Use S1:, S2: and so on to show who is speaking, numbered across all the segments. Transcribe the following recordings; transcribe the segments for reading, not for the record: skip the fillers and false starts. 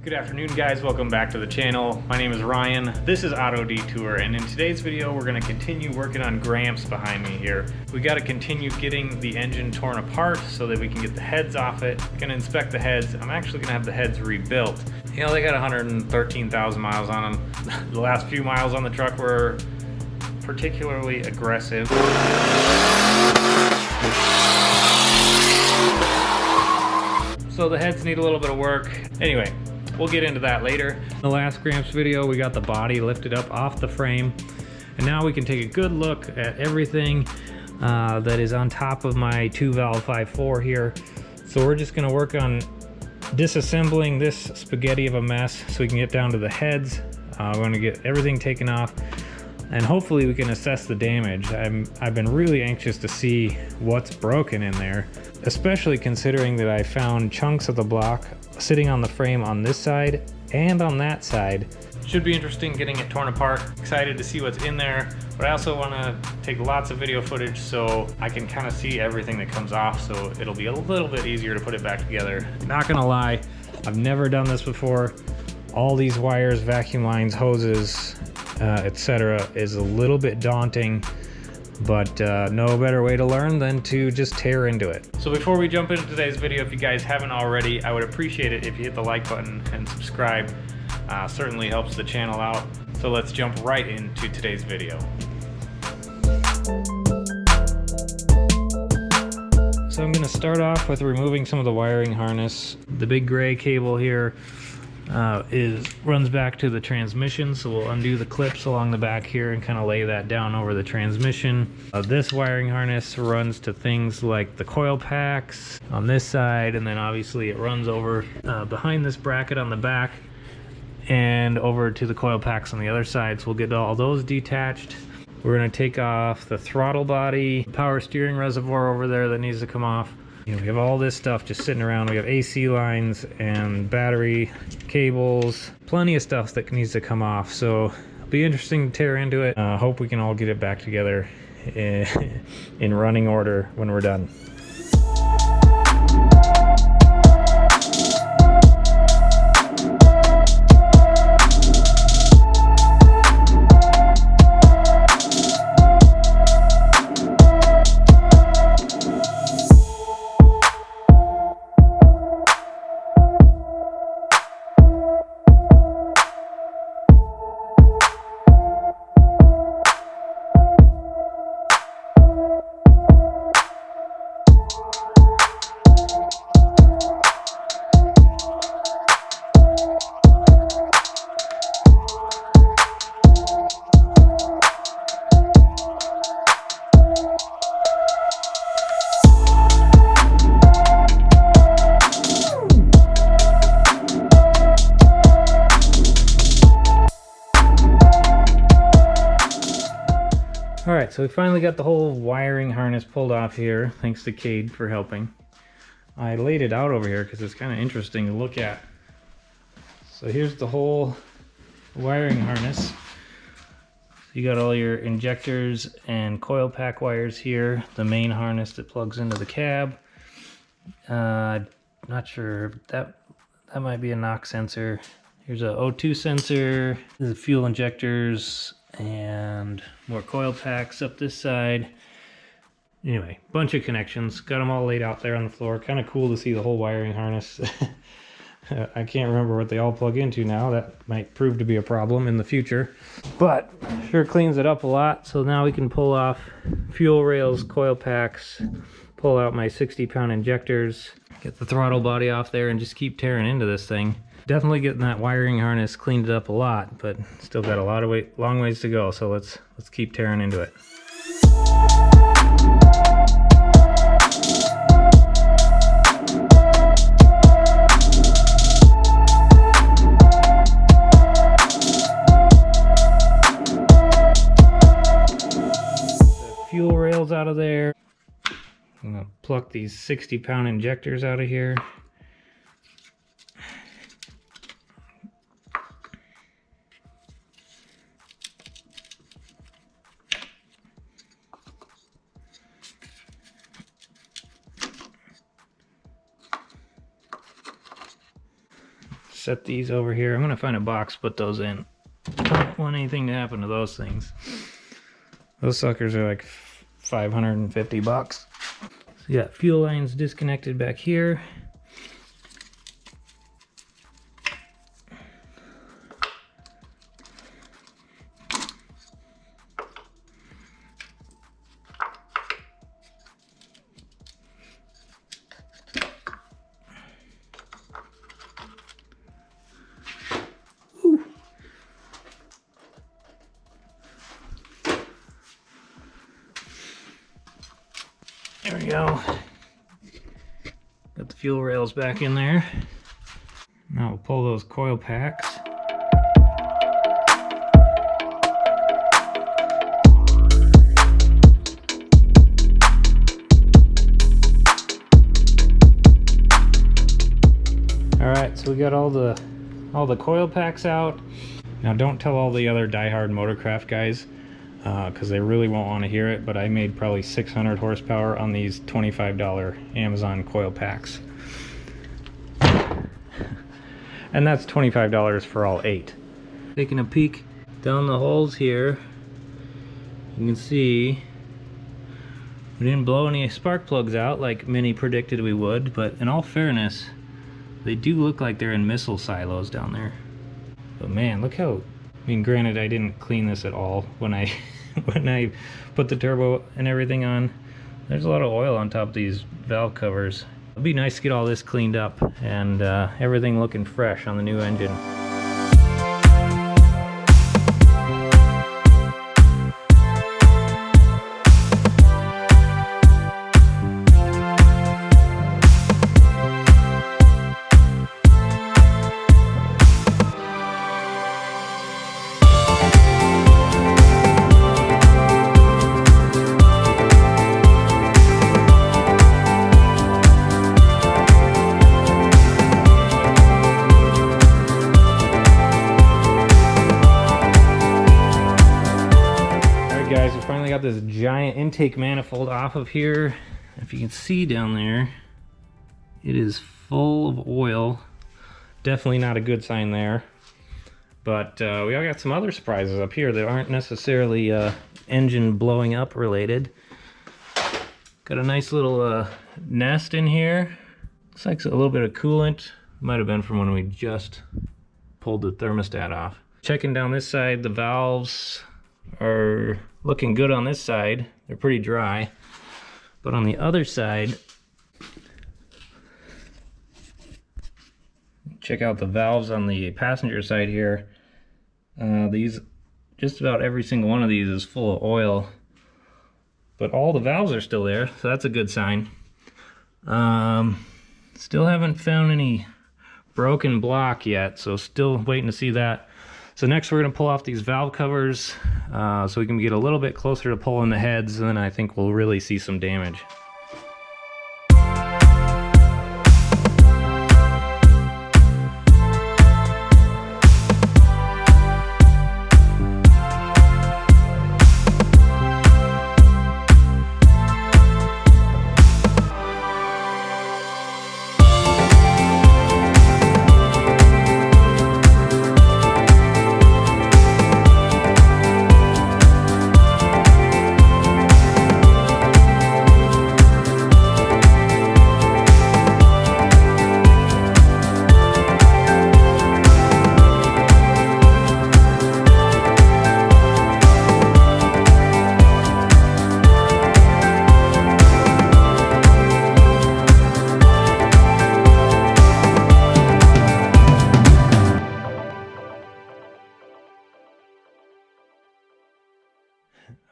S1: Good afternoon guys, welcome back to the channel. My name is Ryan, this is Auto Detour, and in today's video we're going to continue working on Gramps behind me here. We got to continue getting the engine torn apart so that we can get the heads off it. Going to inspect the heads. I'm actually going to have the heads rebuilt. You know, they got 113,000 miles on them. The last few miles on the truck were particularly aggressive. So the heads need a little bit of work. Anyway, we'll get into that later. In the last Gramps video, we got the body lifted up off the frame, and now we can take a good look at everything that is on top of my 2-valve 5.4 here. So we're just gonna work on disassembling this spaghetti of a mess so we can get down to the heads. We're gonna get everything taken off, and hopefully we can assess the damage. I've been really anxious to see what's broken in there, especially considering that I found chunks of the block sitting on the frame on this side and on that side. Should be interesting getting it torn apart. Excited to see what's in there, but I also want to take lots of video footage so I can kind of see everything that comes off, so it'll be a little bit easier to put it back together. Not gonna lie, I've never done this before. All these wires, vacuum lines, hoses, etc. is a little bit daunting, but no better way to learn than to just tear into it. So before we jump into today's video, if you guys haven't already, I would appreciate it if you hit the like button and subscribe. Certainly helps the channel out. So let's jump right into today's video. So I'm gonna start off with removing some of the wiring harness. The big gray cable here runs back to the transmission, so we'll undo the clips along the back here and kind of lay that down over the transmission. This wiring harness runs to things like the coil packs on this side, and then obviously it runs over behind this bracket on the back and over to the coil packs on the other side. So we'll get all those detached. We're going to take off the throttle body, power steering reservoir over there that needs to come off. You know, we have all this stuff just sitting around. We have AC lines and battery cables, plenty of stuff that needs to come off. So it'll be interesting to tear into it. Hope we can all get it back together in running order when we're done. Alright, so we finally got the whole wiring harness pulled off here, thanks to Cade for helping. I laid it out over here because it's kind of interesting to look at. So here's the whole wiring harness. You got all your injectors and coil pack wires here, the main harness that plugs into the cab. Not sure, that might be a knock sensor. Here's a O2 sensor, this is fuel injectors, and more coil packs up this side. Anyway, bunch of connections. Got them all laid out there on the floor. Kind of cool to see the whole wiring harness. I can't remember what they all plug into now. That might prove to be a problem in the future, but sure cleans it up a lot. So now we can pull off fuel rails, coil packs, pull out my 60-pound injectors, get the throttle body off there, and just keep tearing into this thing. Definitely getting that wiring harness cleaned up a lot, but still got a lot of long ways to go. So let's keep tearing into it. The fuel rails out of there. I'm gonna pluck these 60-pound injectors out of here. set these over here. I'm gonna find a box to put those in. Don't want anything to happen to those things. Those suckers are like 550 bucks. So you got fuel lines disconnected back here. There we go. Got the fuel rails back in there. Now we'll pull those coil packs. Alright, so we got all the coil packs out. Now don't tell all the other diehard motorcraft guys, because they really won't want to hear it, but I made probably 600 horsepower on these $25 Amazon coil packs. And that's $25 for all 8. Taking a peek down the holes here, you can see we didn't blow any spark plugs out like many predicted we would, but in all fairness, they do look like they're in missile silos down there. But man, look how, I mean, granted I didn't clean this at all when I when I put the turbo and everything on. There's a lot of oil on top of these valve covers. It'd be nice to get all this cleaned up and everything looking fresh on the new engine. Guys, we finally got this giant intake manifold off of here. If you can see down there, it is full of oil. Definitely not a good sign there. But we all got some other surprises up here that aren't necessarily engine blowing up related. Got a nice little nest in here. Looks like a little bit of coolant. Might have been from when we just pulled the thermostat off. Checking down this side, the valves are looking good on this side. They're pretty dry. But on the other side, check out the valves on the passenger side here. These, just about every single one of these is full of oil. But all the valves are still there, so that's a good sign. Still haven't found any broken block yet, so still waiting to see that. So next we're going to pull off these valve covers so we can get a little bit closer to pulling the heads, and then I think we'll really see some damage.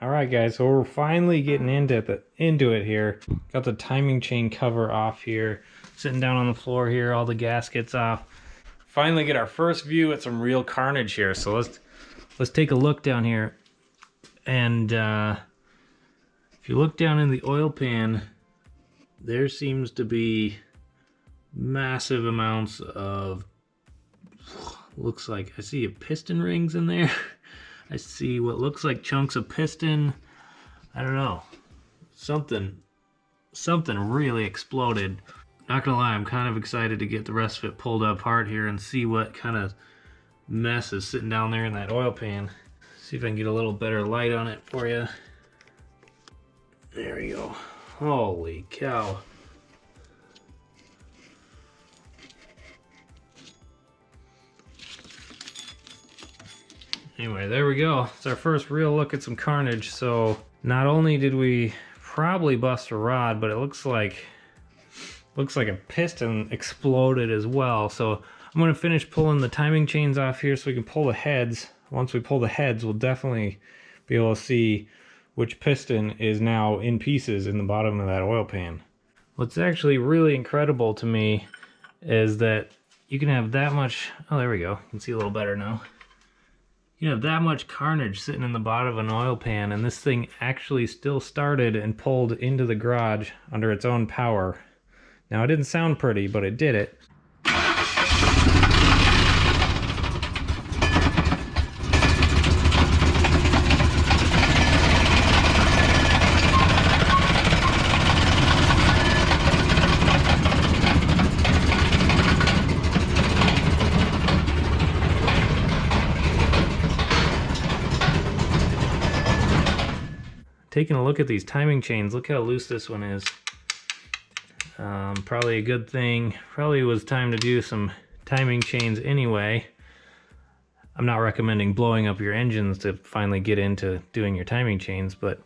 S1: Alright guys, so we're finally getting into it here. Got the timing chain cover off here. Sitting down on the floor here, all the gaskets off. Finally get our first view at some real carnage here. So let's take a look down here. And if you look down in the oil pan, there seems to be massive amounts of, looks like, I see piston rings in there. I see what looks like chunks of piston. I don't know. Something really exploded. Not gonna lie, I'm kind of excited to get the rest of it pulled apart here and see what kind of mess is sitting down there in that oil pan. See if I can get a little better light on it for you. There we go. Holy cow. Anyway, there we go. It's our first real look at some carnage. So not only did we probably bust a rod, but it looks like a piston exploded as well. So I'm going to finish pulling the timing chains off here so we can pull the heads. Once we pull the heads, we'll definitely be able to see which piston is now in pieces in the bottom of that oil pan. What's actually really incredible to me is that you can have that much, oh there we go, you can see a little better now. You have that much carnage sitting in the bottom of an oil pan, and this thing actually still started and pulled into the garage under its own power. Now it didn't sound pretty, but it did it. Taking a look at these timing chains, look how loose this one is. Probably a good thing. Probably was time to do some timing chains anyway. I'm not recommending blowing up your engines to finally get into doing your timing chains, but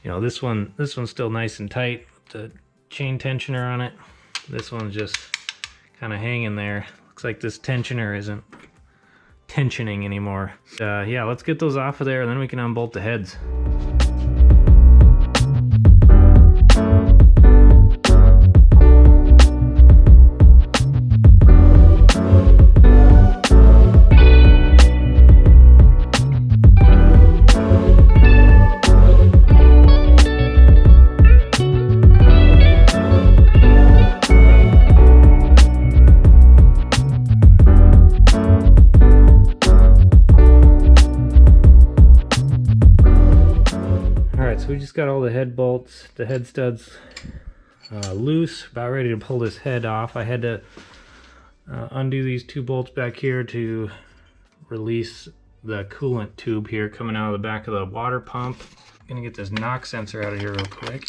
S1: you know, this one's still nice and tight with the chain tensioner on it. This one's just kind of hanging there. Looks like this tensioner isn't tensioning anymore. Yeah, let's get those off of there and then we can unbolt the heads. We just got all the head bolts, the head studs loose, about ready to pull this head off. I had to undo these two bolts back here to release the coolant tube here coming out of the back of the water pump. I'm gonna get this knock sensor out of here real quick.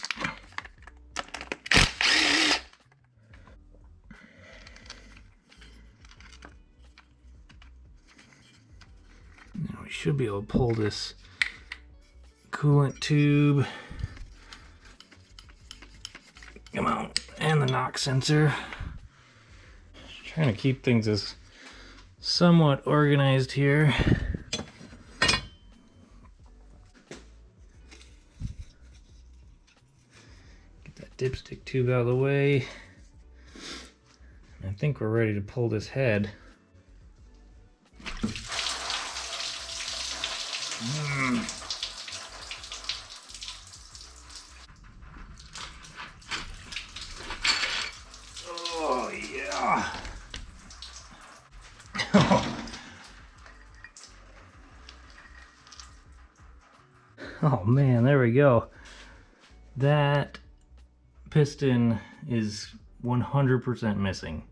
S1: Now we should be able to pull this coolant tube, come on, and the knock sensor. Just trying to keep things as somewhat organized here. Get that dipstick tube out of the way. I think we're ready to pull this head. Oh man, there we go. That piston is 100% missing.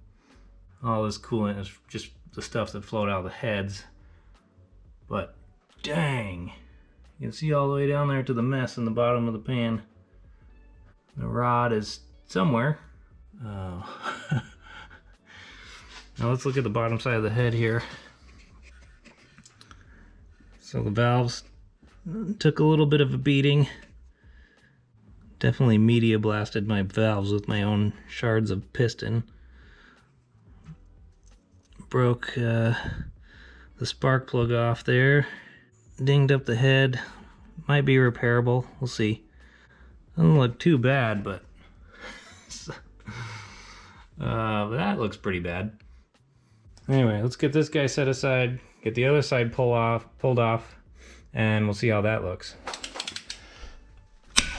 S1: All this coolant is just the stuff that flowed out of the heads. But dang, you can see all the way down there to the mess in the bottom of the pan. The rod is somewhere. Now let's look at the bottom side of the head here. So the valves took a little bit of a beating. Definitely media blasted my valves with my own shards of piston. Broke the spark plug off there. Dinged up the head. Might be repairable. We'll see. Doesn't look too bad, but that looks pretty bad. Anyway, let's get this guy set aside, get the other side pulled off, and we'll see how that looks.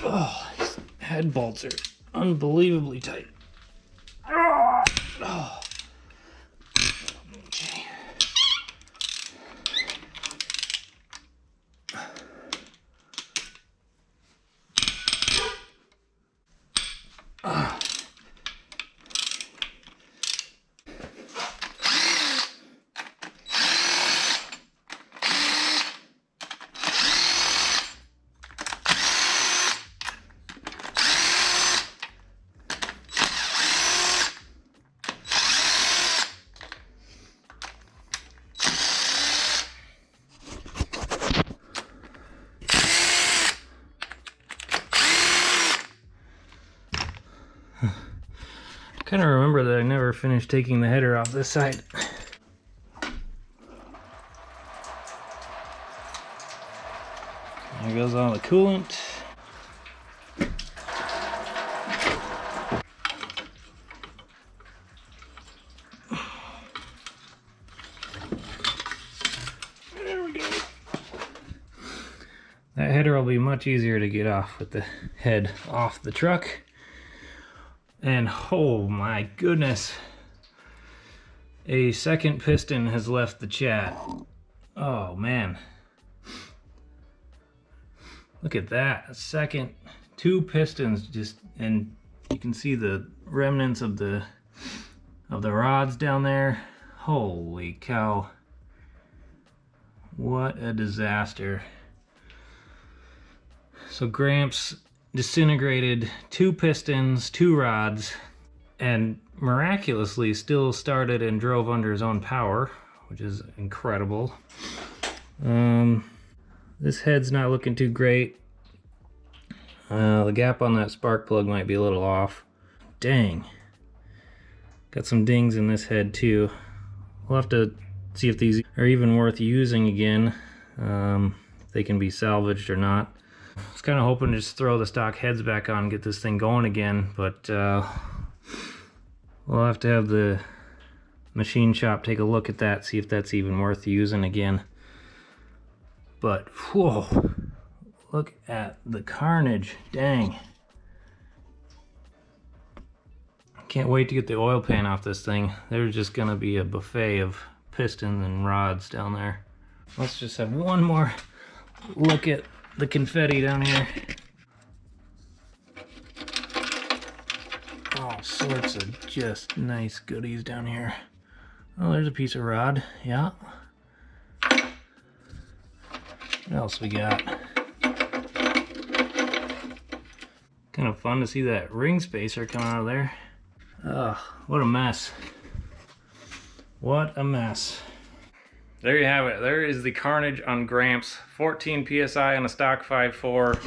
S1: Oh, these head bolts are unbelievably tight. Oh. Okay. Kind of remember that I never finished taking the header off this side. There goes all the coolant. There we go. That header will be much easier to get off with the head off the truck. And oh my goodness, a second piston has left the chat. Oh man. Look at that, a second, 2 pistons just, and you can see the remnants of the rods down there. Holy cow. What a disaster. So Gramps disintegrated 2 pistons, 2 rods, and miraculously still started and drove under his own power, which is incredible. This head's not looking too great. The gap on that spark plug might be a little off. Dang. Got some dings in this head too. We'll have to see if these are even worth using again. If they can be salvaged or not. I was kind of hoping to just throw the stock heads back on and get this thing going again, but we'll have to have the machine shop take a look at that, see if that's even worth using again. But whoa, look at the carnage. Dang. Can't wait to get the oil pan off this thing. There's just gonna be a buffet of pistons and rods down there. Let's just have one more look at the confetti down here. All sorts of just nice goodies down here. Oh, there's a piece of rod. Yeah. What else we got? Kind of fun to see that ring spacer come out of there. Ugh, what a mess. What a mess. There you have it. There is the carnage on Gramps. 14 PSI on a stock 5.4.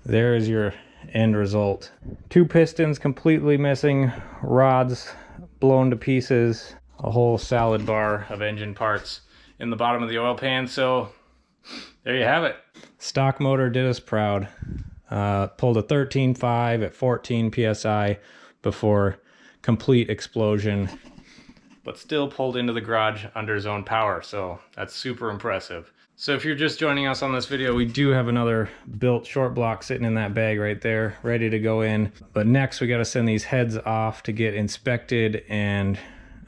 S1: There is your end result. 2 pistons completely missing, rods blown to pieces, a whole salad bar of engine parts in the bottom of the oil pan. So there you have it. Stock motor did us proud. Pulled a 13.5 at 14 PSI before complete explosion, but still pulled into the garage under his own power. So that's super impressive. So if you're just joining us on this video, we do have another built short block sitting in that bag right there, ready to go in. But next we got to send these heads off to get inspected and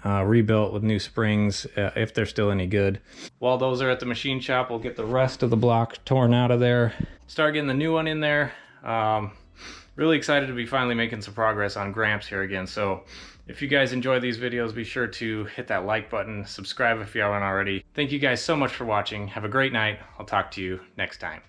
S1: rebuilt with new springs, if they're still any good. While those are at the machine shop, we'll get the rest of the block torn out of there, start getting the new one in there. Really excited to be finally making some progress on Gramps here again. So if you guys enjoy these videos, be sure to hit that like button, subscribe if you haven't already. Thank you guys so much for watching. Have a great night. I'll talk to you next time.